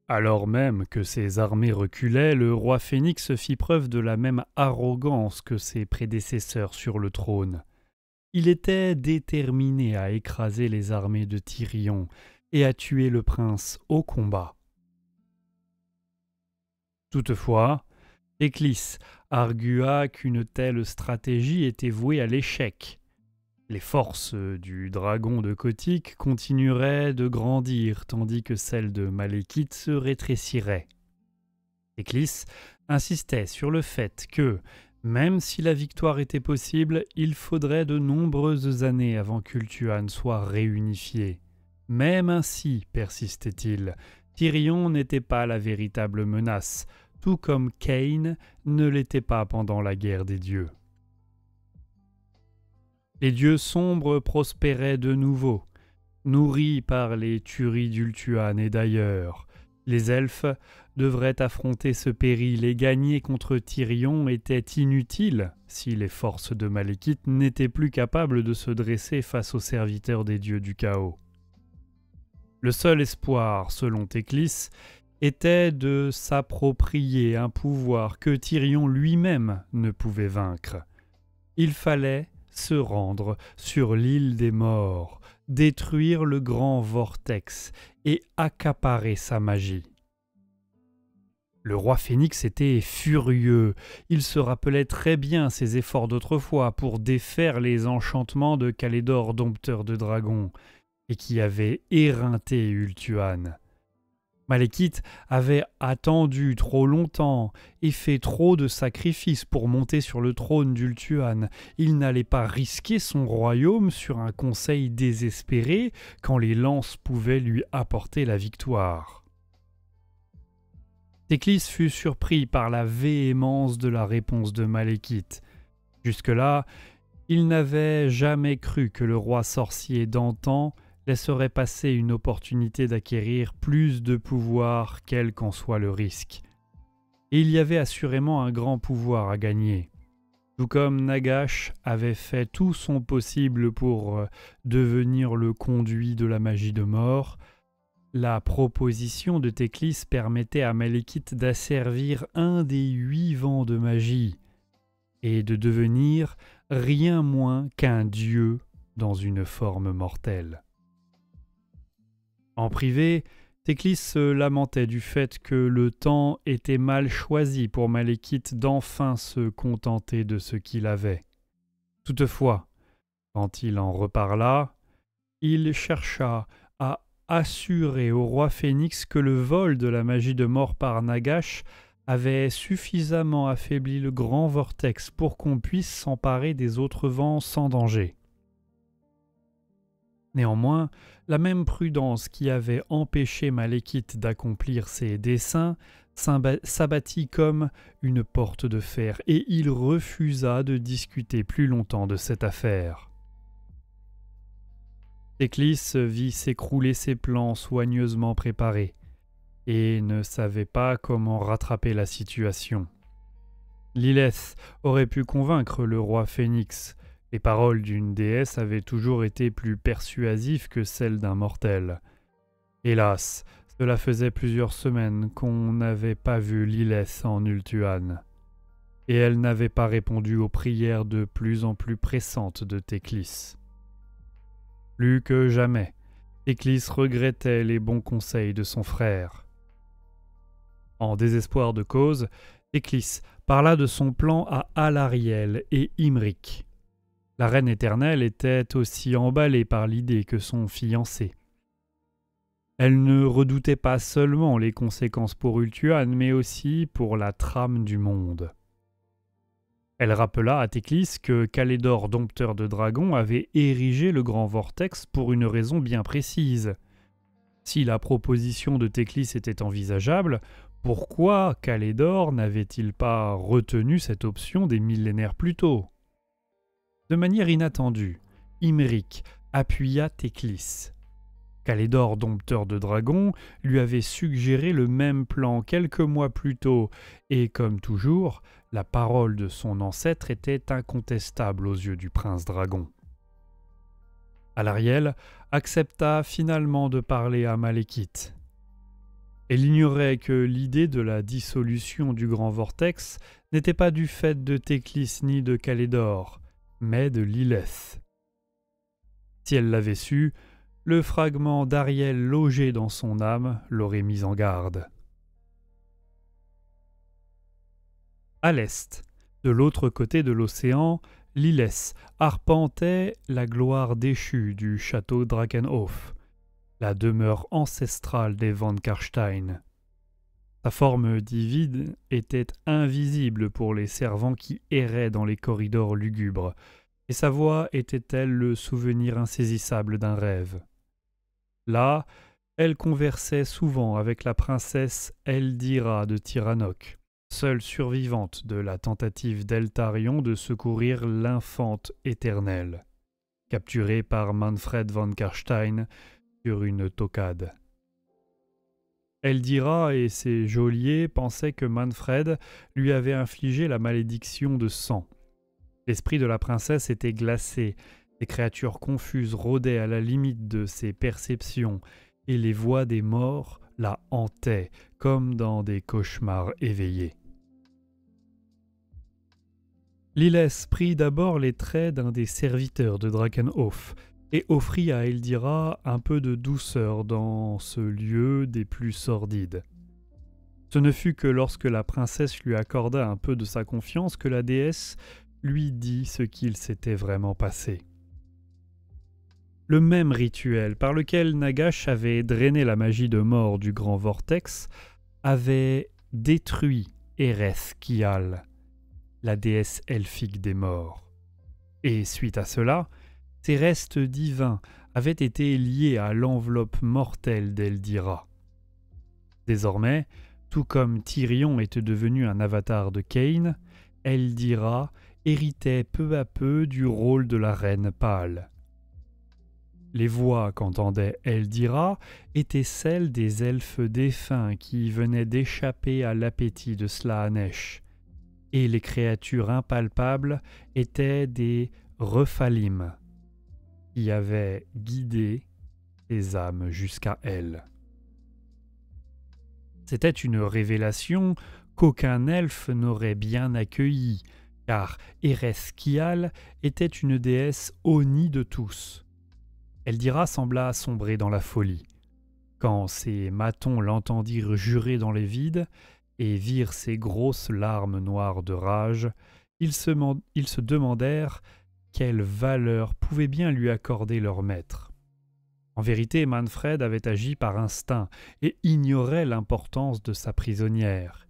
Alors même que ses armées reculaient, le roi Phénix fit preuve de la même arrogance que ses prédécesseurs sur le trône. Il était déterminé à écraser les armées de Tyrion et à tuer le prince au combat. Toutefois, Théclis argua qu'une telle stratégie était vouée à l'échec. Les forces du dragon de Kotyk continueraient de grandir tandis que celles de Malekith se rétréciraient. Théclis insistait sur le fait que, même si la victoire était possible, il faudrait de nombreuses années avant qu'Ultuan soit réunifié. Même ainsi, persistait-il, Tyrion n'était pas la véritable menace, tout comme Cain ne l'était pas pendant la guerre des dieux. Les dieux sombres prospéraient de nouveau, nourris par les tueries d'Ultuan et d'ailleurs. Les elfes devraient affronter ce péril et gagner contre Tyrion était inutile si les forces de Malekith n'étaient plus capables de se dresser face aux serviteurs des dieux du chaos. Le seul espoir, selon Théclis, était de s'approprier un pouvoir que Tyrion lui-même ne pouvait vaincre. Il fallait se rendre sur l'île des morts, détruire le grand vortex et accaparer sa magie. Le roi Phénix était furieux. Il se rappelait très bien ses efforts d'autrefois pour défaire les enchantements de Calédor, dompteur de dragons, et qui avait éreinté Ultuan. Malekith avait attendu trop longtemps et fait trop de sacrifices pour monter sur le trône d'Ultuan. Il n'allait pas risquer son royaume sur un conseil désespéré quand les lances pouvaient lui apporter la victoire. Théclis fut surpris par la véhémence de la réponse de Malekith. Jusque-là, il n'avait jamais cru que le roi sorcier d'antan laisserait passer une opportunité d'acquérir plus de pouvoir, quel qu'en soit le risque. Et il y avait assurément un grand pouvoir à gagner. Tout comme Nagash avait fait tout son possible pour devenir le conduit de la magie de mort, la proposition de Théclis permettait à Malekith d'asservir un des 8 vents de magie et de devenir rien moins qu'un dieu dans une forme mortelle. En privé, Théclis se lamentait du fait que le temps était mal choisi pour Malekith d'enfin se contenter de ce qu'il avait. Toutefois, quand il en reparla, il chercha à assurer au roi Phénix que le vol de la magie de mort par Nagash avait suffisamment affaibli le grand vortex pour qu'on puisse s'emparer des autres vents sans danger. Néanmoins, la même prudence qui avait empêché Malekith d'accomplir ses desseins s'abattit comme une porte de fer, et il refusa de discuter plus longtemps de cette affaire. Théclis vit s'écrouler ses plans soigneusement préparés, et ne savait pas comment rattraper la situation. Lilith aurait pu convaincre le roi Phénix. Les paroles d'une déesse avaient toujours été plus persuasives que celles d'un mortel. Hélas, cela faisait plusieurs semaines qu'on n'avait pas vu Lilith en Ultuan, et elle n'avait pas répondu aux prières de plus en plus pressantes de Théclis. Plus que jamais, Théclis regrettait les bons conseils de son frère. En désespoir de cause, Théclis parla de son plan à Alariel et Imric. La reine éternelle était aussi emballée par l'idée que son fiancé. Elle ne redoutait pas seulement les conséquences pour Ultuan, mais aussi pour la trame du monde. Elle rappela à Théclis que Calédor, dompteur de dragons, avait érigé le grand vortex pour une raison bien précise. Si la proposition de Théclis était envisageable, pourquoi Calédor n'avait-il pas retenu cette option des millénaires plus tôt ? De manière inattendue, Imric appuya Théclis. Calédor, dompteur de dragons, lui avait suggéré le même plan quelques mois plus tôt, et comme toujours, la parole de son ancêtre était incontestable aux yeux du prince dragon. Alariel accepta finalement de parler à Malekith. Elle ignorait que l'idée de la dissolution du grand vortex n'était pas du fait de Théclis ni de Calédor, mais de Lilith. Si elle l'avait su, le fragment d'Ariel logé dans son âme l'aurait mise en garde. À l'est, de l'autre côté de l'océan, Lilith arpentait la gloire déchue du château Drakenhof, la demeure ancestrale des Van Karstein. Sa forme divine était invisible pour les servants qui erraient dans les corridors lugubres, et sa voix était-elle le souvenir insaisissable d'un rêve. Là, elle conversait souvent avec la princesse Eldira de Tiranoc, seule survivante de la tentative d'Eltarion de secourir l'infante éternelle, capturée par Manfred von Karstein sur une tocade. Eldira et ses geôliers pensaient que Manfred lui avait infligé la malédiction de sang. L'esprit de la princesse était glacé, des créatures confuses rôdaient à la limite de ses perceptions, et les voix des morts la hantaient comme dans des cauchemars éveillés. Lilith prit d'abord les traits d'un des serviteurs de Drakenhof et offrit à Eldira un peu de douceur dans ce lieu des plus sordides. Ce ne fut que lorsque la princesse lui accorda un peu de sa confiance que la déesse lui dit ce qu'il s'était vraiment passé. Le même rituel par lequel Nagash avait drainé la magie de mort du grand vortex avait détruit Ereth Kial, la déesse elfique des morts. Et suite à cela, ses restes divins avaient été liés à l'enveloppe mortelle d'Eldira. Désormais, tout comme Tyrion était devenu un avatar de Cain, Eldira héritait peu à peu du rôle de la reine pâle. Les voix qu'entendait Eldira étaient celles des elfes défunts qui venaient d'échapper à l'appétit de Slaanesh, et les créatures impalpables étaient des Rephalim, qui avaient guidé les âmes jusqu'à elle. C'était une révélation qu'aucun elfe n'aurait bien accueillie, car Ereth Kial était une déesse honnie de tous. Eldira sembla sombrer dans la folie. Quand ses matons l'entendirent jurer dans les vides et virent ses grosses larmes noires de rage, ils se demandèrent quelle valeur pouvait bien lui accorder leur maître. En vérité, Manfred avait agi par instinct et ignorait l'importance de sa prisonnière.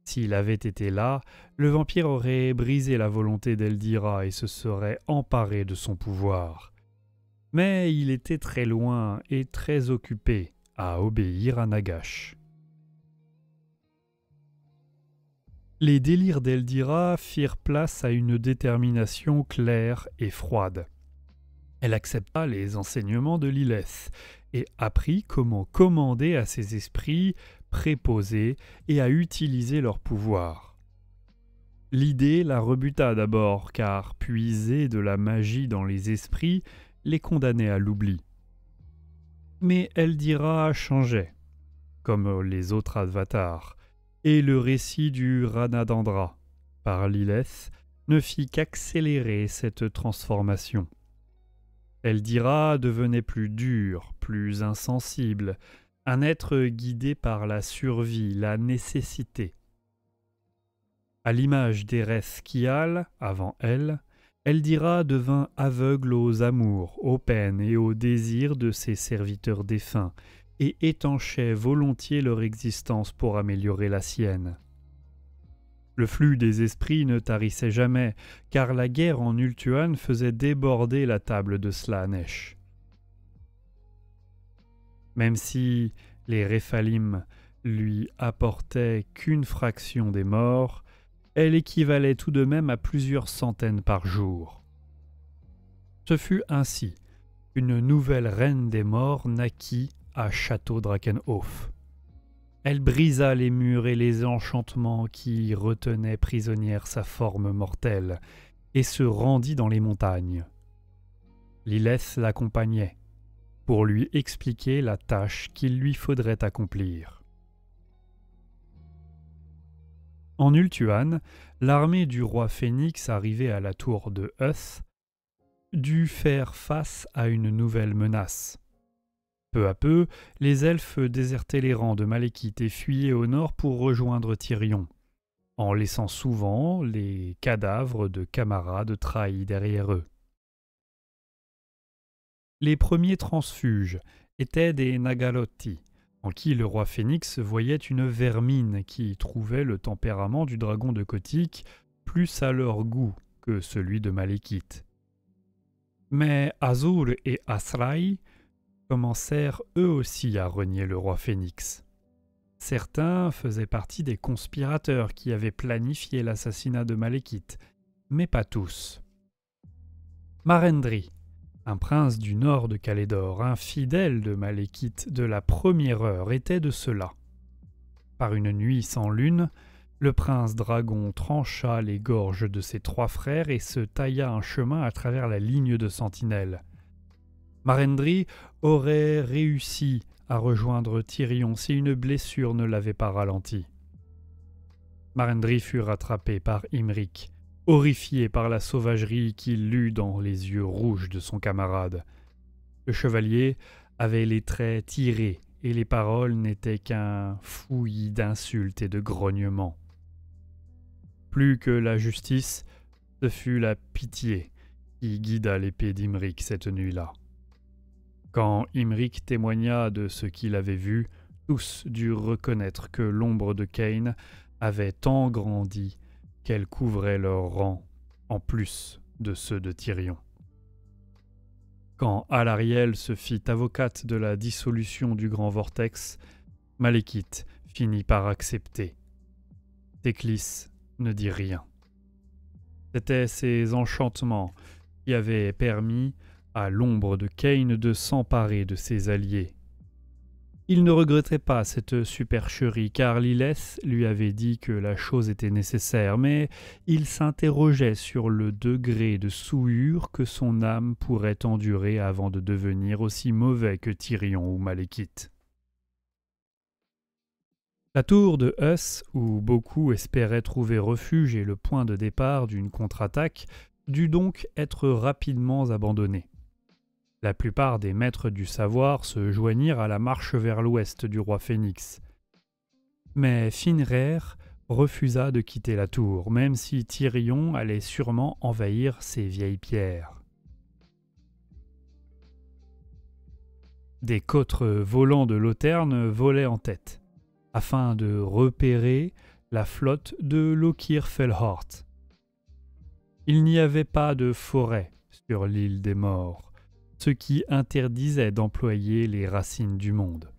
S'il avait été là, le vampire aurait brisé la volonté d'Eldira et se serait emparé de son pouvoir. Mais il était très loin et très occupé à obéir à Nagash. Les délires d'Eldira firent place à une détermination claire et froide. Elle accepta les enseignements de Lilith et apprit comment commander à ses esprits préposés et à utiliser leur pouvoir. L'idée la rebuta d'abord, car puiser de la magie dans les esprits les condamnait à l'oubli. Mais Eldira changeait, comme les autres avatars, et le récit du Ranadandra, par Lilith, ne fit qu'accélérer cette transformation. Eldira devenait plus dure, plus insensible, un être guidé par la survie, la nécessité. À l'image d'Ereth Kial, avant elle, Eldira devint aveugle aux amours, aux peines et aux désirs de ses serviteurs défunts, et étanchait volontiers leur existence pour améliorer la sienne. Le flux des esprits ne tarissait jamais, car la guerre en Ultuan faisait déborder la table de Slaanesh. Même si les Rephalim lui apportaient qu'une fraction des morts, elle équivalait tout de même à plusieurs centaines par jour. Ce fut ainsi qu'une nouvelle reine des morts naquit à Château Drakenhof. Elle brisa les murs et les enchantements qui retenaient prisonnière sa forme mortelle et se rendit dans les montagnes. Lilith l'accompagnait pour lui expliquer la tâche qu'il lui faudrait accomplir. En Ultuan, l'armée du roi Phénix arrivée à la tour de Uth dut faire face à une nouvelle menace. Peu à peu, les elfes désertaient les rangs de Malekith et fuyaient au nord pour rejoindre Tyrion, en laissant souvent les cadavres de camarades trahis derrière eux. Les premiers transfuges étaient des Nagalotti, en qui le roi Phénix voyait une vermine qui trouvait le tempérament du dragon de Kotyk plus à leur goût que celui de Malekith. Mais Azur et Asrai commencèrent eux aussi à renier le roi Phénix. Certains faisaient partie des conspirateurs qui avaient planifié l'assassinat de Malekith, mais pas tous. Marendry, un prince du nord de Calédor, un fidèle de Malekith de la première heure, était de ceux-là. Par une nuit sans lune, le prince dragon trancha les gorges de ses 3 frères et se tailla un chemin à travers la ligne de sentinelles. Marendry aurait réussi à rejoindre Tyrion si une blessure ne l'avait pas ralenti. Marendry fut rattrapé par Imric, horrifié par la sauvagerie qu'il lut dans les yeux rouges de son camarade. Le chevalier avait les traits tirés et les paroles n'étaient qu'un fouillis d'insultes et de grognements. Plus que la justice, ce fut la pitié qui guida l'épée d'Imric cette nuit-là. Quand Imric témoigna de ce qu'il avait vu, tous durent reconnaître que l'ombre de Cain avait tant grandi qu'elle couvrait leurs rangs, en plus de ceux de Tyrion. Quand Alarielle se fit avocate de la dissolution du Grand Vortex, Malekith finit par accepter. Teclis ne dit rien. C'étaient ces enchantements qui avaient permis à l'ombre de Cain de s'emparer de ses alliés. Il ne regrettait pas cette supercherie car Lilith lui avait dit que la chose était nécessaire, mais il s'interrogeait sur le degré de souillure que son âme pourrait endurer avant de devenir aussi mauvais que Tyrion ou Malekith. La tour de Uth, où beaucoup espéraient trouver refuge et le point de départ d'une contre-attaque, dut donc être rapidement abandonnée. La plupart des maîtres du savoir se joignirent à la marche vers l'ouest du roi Phénix. Mais Finrayr refusa de quitter la tour, même si Tyrion allait sûrement envahir ses vieilles pierres. Des cotres volants de Loterne volaient en tête, afin de repérer la flotte de Lokir Fellhort. Il n'y avait pas de forêt sur l'île des morts, ce qui interdisait d'employer les racines du monde,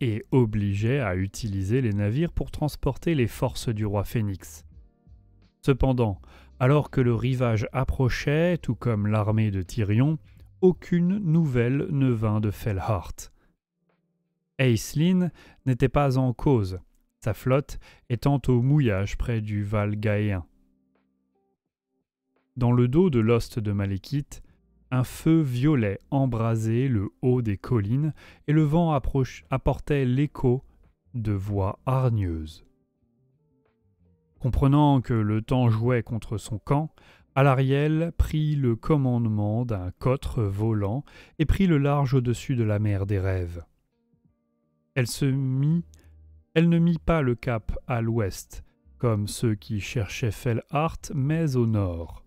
et obligeait à utiliser les navires pour transporter les forces du roi Phénix. Cependant, alors que le rivage approchait, tout comme l'armée de Tyrion, aucune nouvelle ne vint de Fellhort. Aeslin n'était pas en cause, sa flotte étant au mouillage près du Val Gaéen. Dans le dos de l'ost de Malekith, un feu violet embrasait le haut des collines et le vent apportait l'écho de voix hargneuses. Comprenant que le temps jouait contre son camp, Alarielle prit le commandement d'un cotre volant et prit le large au-dessus de la mer des rêves. Elle ne mit pas le cap à l'ouest, comme ceux qui cherchaient Fellhart, mais au nord.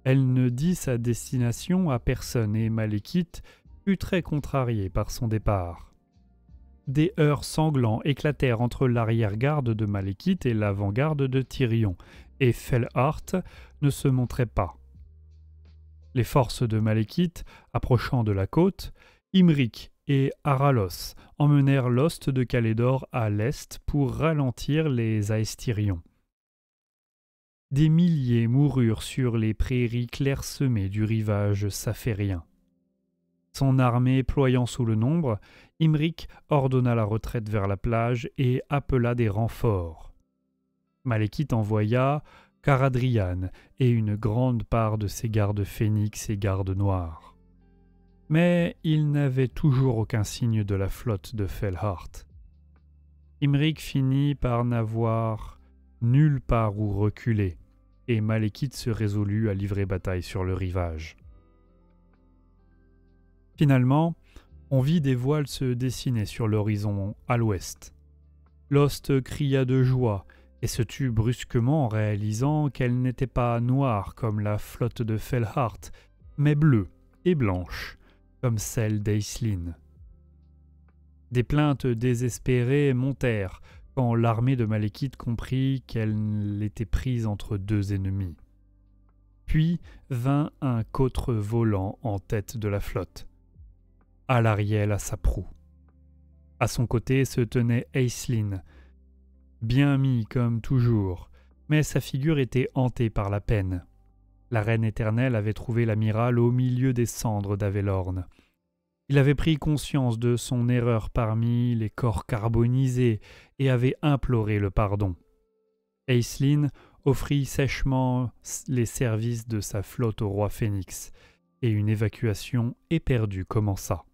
Elle ne dit sa destination à personne et Malekith fut très contrarié par son départ. Des heurts sanglants éclatèrent entre l'arrière-garde de Malekith et l'avant-garde de Tyrion, et Fellhart ne se montrait pas. Les forces de Malekith, approchant de la côte, Imric et Aralos emmenèrent l'ost de Calédor à l'est pour ralentir les Aestirions. Des milliers moururent sur les prairies clairsemées du rivage saphérien. Son armée ployant sous le nombre, Imric ordonna la retraite vers la plage et appela des renforts. Malekith envoya Caradrian et une grande part de ses gardes phénix et gardes noirs. Mais il n'avait toujours aucun signe de la flotte de Fellhort. Imric finit par n'avoir nulle part où reculer, et Malekith se résolut à livrer bataille sur le rivage. Finalement, on vit des voiles se dessiner sur l'horizon à l'ouest. Lost cria de joie et se tut brusquement en réalisant qu'elle n'était pas noire comme la flotte de Fellheart, mais bleue et blanche, comme celle d'Aisling. Des plaintes désespérées montèrent quand l'armée de Malekith comprit qu'elle était prise entre deux ennemis. Puis vint un cotre volant en tête de la flotte, Alarielle à sa proue. À son côté se tenait Aisling, bien mis comme toujours, mais sa figure était hantée par la peine. La reine éternelle avait trouvé l'amiral au milieu des cendres d'Avelorn. Il avait pris conscience de son erreur parmi les corps carbonisés et avait imploré le pardon. Aisling offrit sèchement les services de sa flotte au roi Phénix, et une évacuation éperdue commença.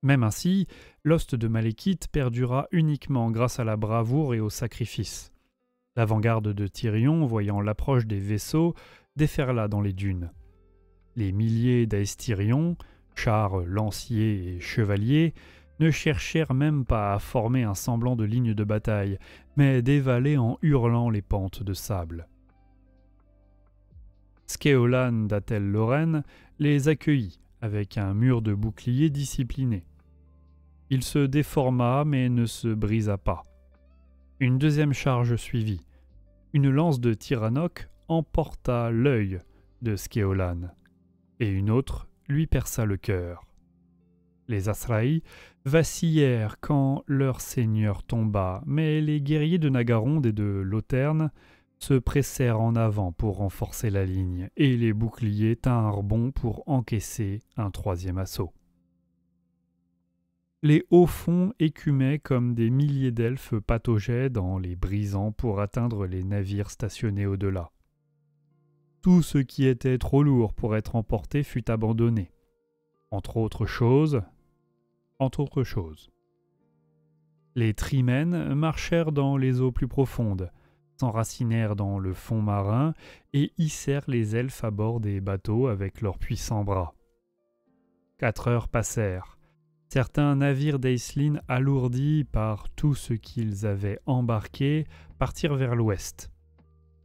Même ainsi, l'ost de Malekith perdura uniquement grâce à la bravoure et au sacrifice. L'avant-garde de Tyrion, voyant l'approche des vaisseaux, déferla dans les dunes. Les milliers d'Aestyrions, chars, lanciers et chevaliers, ne cherchèrent même pas à former un semblant de ligne de bataille, mais dévalaient en hurlant les pentes de sable. Skeolan d'Athel Lorraine les accueillit avec un mur de boucliers discipliné. Il se déforma mais ne se brisa pas. Une deuxième charge suivit. Une lance de Tiranoc emporta l'œil de Skeolan, et une autre lui perça le cœur. Les Asraï vacillèrent quand leur seigneur tomba, mais les guerriers de Nagaronde et de Loterne se pressèrent en avant pour renforcer la ligne, et les boucliers tinrent bon pour encaisser un troisième assaut. Les hauts fonds écumaient comme des milliers d'elfes pataugeaient dans les brisants pour atteindre les navires stationnés au-delà. Tout ce qui était trop lourd pour être emporté fut abandonné. Entre autres choses. Les trimènes marchèrent dans les eaux plus profondes, s'enracinèrent dans le fond marin et hissèrent les elfes à bord des bateaux avec leurs puissants bras. 4 heures passèrent. Certains navires d'Aisling, alourdis par tout ce qu'ils avaient embarqué, partirent vers l'ouest.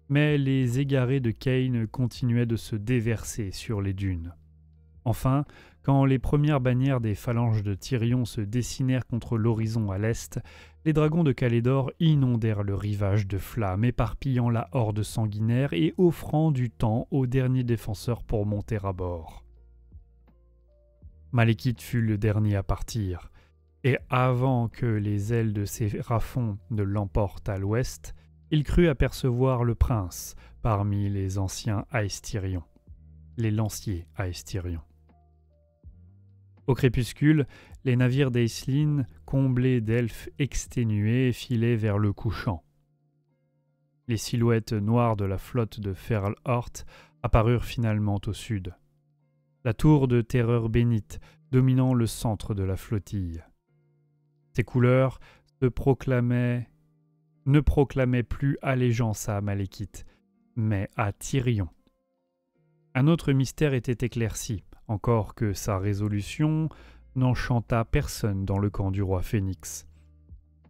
Mais les égarés de Cain continuaient de se déverser sur les dunes. Enfin, quand les premières bannières des phalanges de Tyrion se dessinèrent contre l'horizon à l'est, les dragons de Calédor inondèrent le rivage de flammes, éparpillant la horde sanguinaire et offrant du temps aux derniers défenseurs pour monter à bord. Malekith fut le dernier à partir, et avant que les ailes de Séraphon ne l'emportent à l'ouest, il crut apercevoir le prince parmi les anciens Aestyrions, les lanciers Aestyrions. Au crépuscule, les navires d'Aisling, comblés d'elfes exténués, filaient vers le couchant. Les silhouettes noires de la flotte de Ferlhort apparurent finalement au sud. La tour de Terreur bénite dominant le centre de la flottille. Ses couleurs ne proclamaient plus allégeance à Malekith, mais à Tyrion. Un autre mystère était éclairci, encore que sa résolution n'enchanta personne dans le camp du roi Phénix.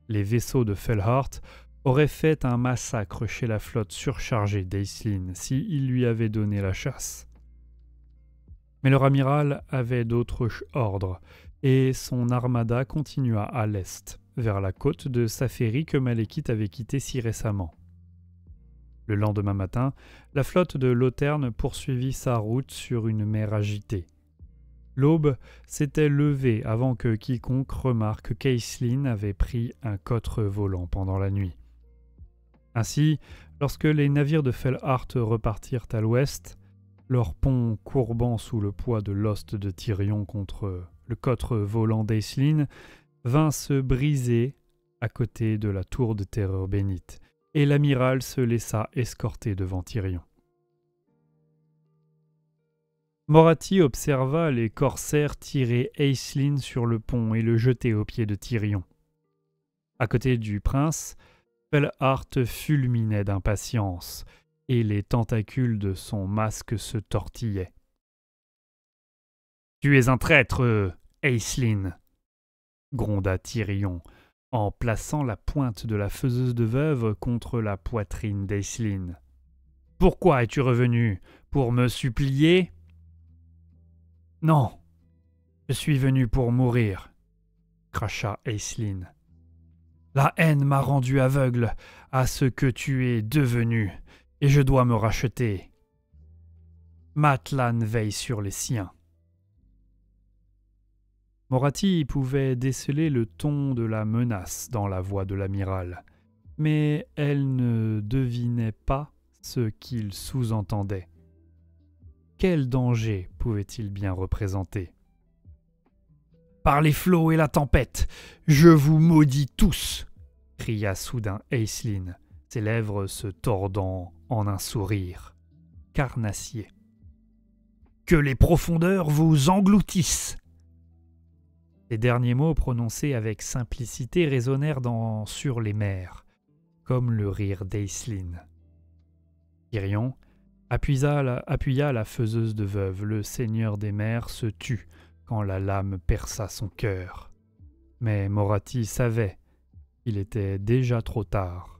Les vaisseaux de Fellheart auraient fait un massacre chez la flotte surchargée d'Aisling s'il lui avait donné la chasse. Mais leur amiral avait d'autres ordres, et son armada continua à l'est, vers la côte de Saphérie que Malekith avait quittée si récemment. Le lendemain matin, la flotte de Loterne poursuivit sa route sur une mer agitée. L'aube s'était levée avant que quiconque remarque qu'Aisling avait pris un cotre volant pendant la nuit. Ainsi, lorsque les navires de Fellheart repartirent à l'ouest, leur pont courbant sous le poids de l'ost de Tyrion contre le cotre volant d'Aisling, vint se briser à côté de la tour de Terreur bénite, et l'amiral se laissa escorter devant Tyrion. Morathi observa les corsaires tirer Aisling sur le pont et le jeter aux pieds de Tyrion. À côté du prince, Fellhart fulminait d'impatience, et les tentacules de son masque se tortillaient. « Tu es un traître, Aisling !» gronda Tyrion, en plaçant la pointe de la faiseuse de veuve contre la poitrine d'Aisling. « Pourquoi es-tu revenu? Pour me supplier? »« Non, je suis venu pour mourir, » cracha Aisling. « La haine m'a rendu aveugle à ce que tu es devenu, et je dois me racheter. Matlan veille sur les siens. » Morathi pouvait déceler le ton de la menace dans la voix de l'amiral, mais elle ne devinait pas ce qu'il sous-entendait. Quel danger pouvait-il bien représenter? « Par les flots et la tempête, je vous maudis tous !» cria soudain Aisling, ses lèvres se tordant en un sourire carnassier. « Que les profondeurs vous engloutissent !» Les derniers mots prononcés avec simplicité résonnèrent sur les mers, comme le rire d'Aisling. Tyrion appuya la faiseuse de veuve. Le seigneur des mers se tut quand la lame perça son cœur. Mais Morathi savait qu'il était déjà trop tard.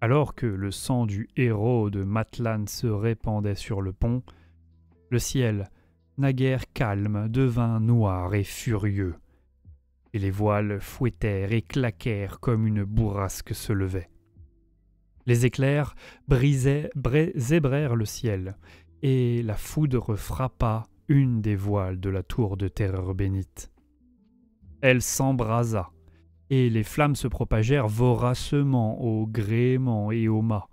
Alors que le sang du héros de Matlan se répandait sur le pont, le ciel, naguère calme, devint noir et furieux, et les voiles fouettèrent et claquèrent comme une bourrasque se levait. Les éclairs zébrèrent le ciel, et la foudre frappa une des voiles de la tour de terreur bénite. Elle s'embrasa, et les flammes se propagèrent voracement au gréement et au mât.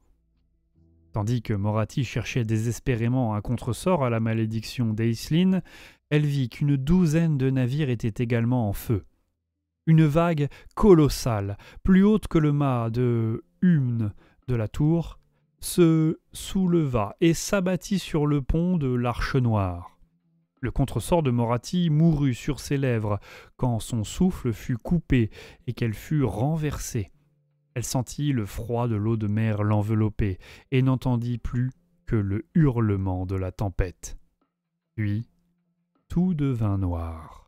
Tandis que Morathi cherchait désespérément un contresort à la malédiction d'Aisling, elle vit qu'une douzaine de navires étaient également en feu. Une vague colossale, plus haute que le mât de Humne de la tour, se souleva et s'abattit sur le pont de l'Arche Noire. Le contresort de Morathi mourut sur ses lèvres quand son souffle fut coupé et qu'elle fut renversée. Elle sentit le froid de l'eau de mer l'envelopper et n'entendit plus que le hurlement de la tempête. Puis, tout devint noir.